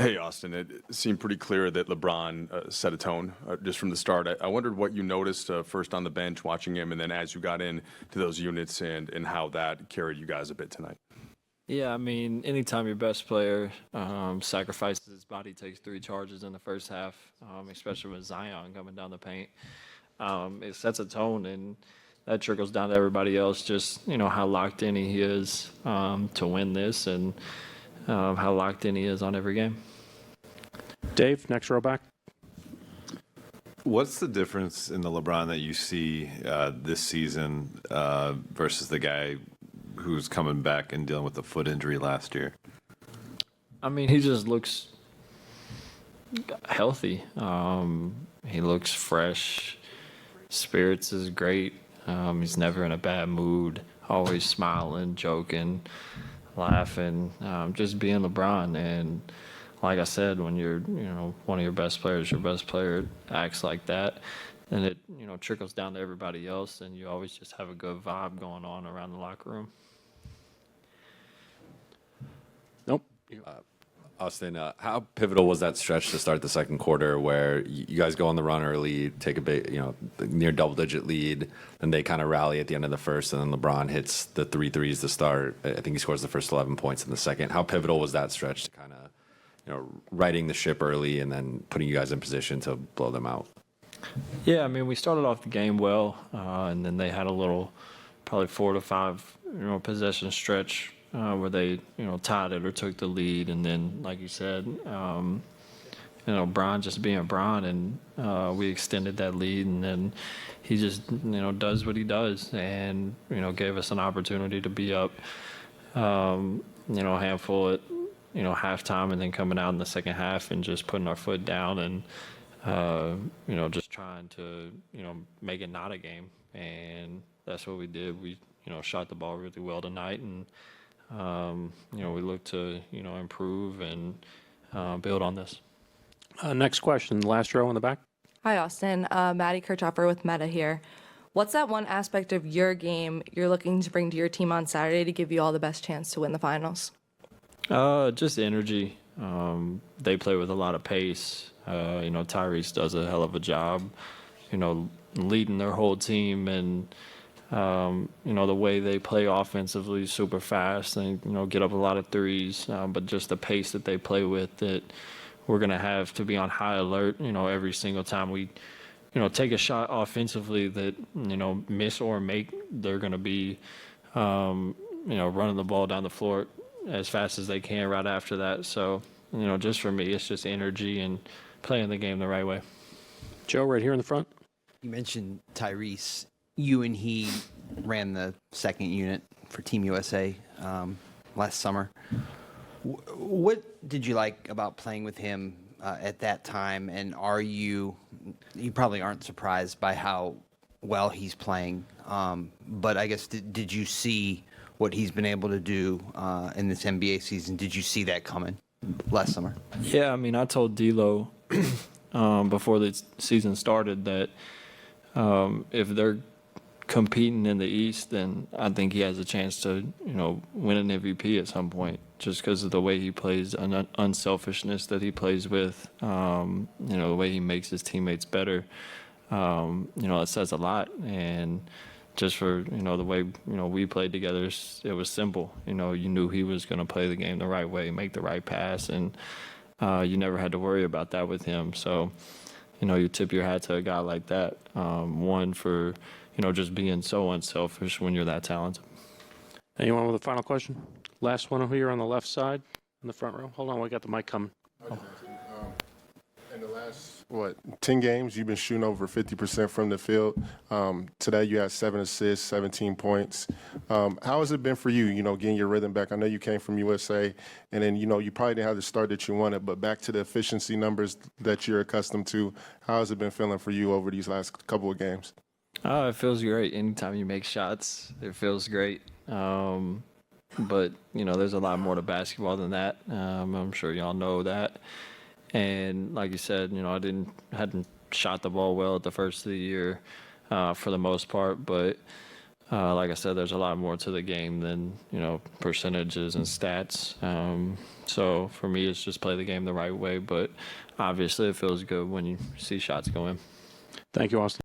Hey, Austin, it seemed pretty clear that LeBron set a tone just from the start. I wondered what you noticed first on the bench watching him, and then as you got in to those units and how that carried you guys a bit tonight. Yeah, I mean, anytime your best player sacrifices his body, takes 3 charges in the first half, especially with Zion coming down the paint, it sets a tone, and that trickles down to everybody else. Just how locked in he is to win this, and how locked in he is on every game. Dave, next row back. What's the difference in the LeBron that you see this season versus the guy who's coming back and dealing with the foot injury last year? I mean, he just looks healthy. He looks fresh. Spirits is great. He's never in a bad mood. Always smiling, joking, laughing, just being LeBron. And like I said, when you're one of your best players, your best player acts like that, and it trickles down to everybody else, and you always just have a good vibe going on around the locker room. Nope. Austin, how pivotal was that stretch to start the second quarter where you guys go on the run early, take a big, near double-digit lead, and they kind of rally at the end of the first, and then LeBron hits the 3 threes to start. I think he scores the first 11 points in the second. How pivotal was that stretch to kind of, righting the ship early and then putting you guys in position to blow them out? Yeah, I mean, we started off the game well, and then they had a little, probably 4 to 5, possession stretch where they, tied it or took the lead, and then, like you said, Bron just being Bron, and we extended that lead, and then he just, does what he does, and gave us an opportunity to be up, a handful at halftime, and then coming out in the second half and just putting our foot down and just trying to make it not a game, and that's what we did. We shot the ball really well tonight, and we look to, improve and build on this. Next question, last row in the back. Hi, Austin. Maddie Kirchhoffer with Meta here. What's that one aspect of your game you're looking to bring to your team on Saturday to give you all the best chance to win the finals? Just energy. They play with a lot of pace. Tyrese does a hell of a job, leading their whole team, and the way they play offensively is super fast and, get up a lot of threes, but just the pace that they play with, that we're going to have to be on high alert, every single time we, take a shot offensively that, miss or make, they're going to be, running the ball down the floor as fast as they can right after that. So, just for me, it's just energy and playing the game the right way. Joe, right here in the front. You mentioned Tyrese. You and he ran the second unit for Team USA last summer. What did you like about playing with him at that time? And you probably aren't surprised by how well he's playing, but I guess did you see what he's been able to do in this NBA season? Did you see that coming last summer? Yeah, I mean, I told D'Lo before the season started that if they're competing in the East, then I think he has a chance to, win an MVP at some point, just because of the way he plays, unselfishness that he plays with, the way he makes his teammates better. It says a lot. And just for, the way, we played together, it was simple. You knew he was going to play the game the right way, make the right pass, and you never had to worry about that with him. So, you tip your hat to a guy like that, one for, just being so unselfish when you're that talented. Anyone with a final question? Last one here on the left side in the front row. Hold on, we got the mic coming. In the last, 10 games, you've been shooting over 50% from the field. Today you had 7 assists, 17 points. How has it been for you, getting your rhythm back? I know you came from USA, and then, you probably didn't have the start that you wanted, but back to the efficiency numbers that you're accustomed to, how has it been feeling for you over these last couple of games? It feels great. Anytime you make shots, it feels great. But, there's a lot more to basketball than that. I'm sure y'all know that. And like you said, I hadn't shot the ball well at the first of the year for the most part, but like I said, there's a lot more to the game than, percentages and stats. So for me, it's just play the game the right way. But obviously, it feels good when you see shots go in. Thank you, Austin.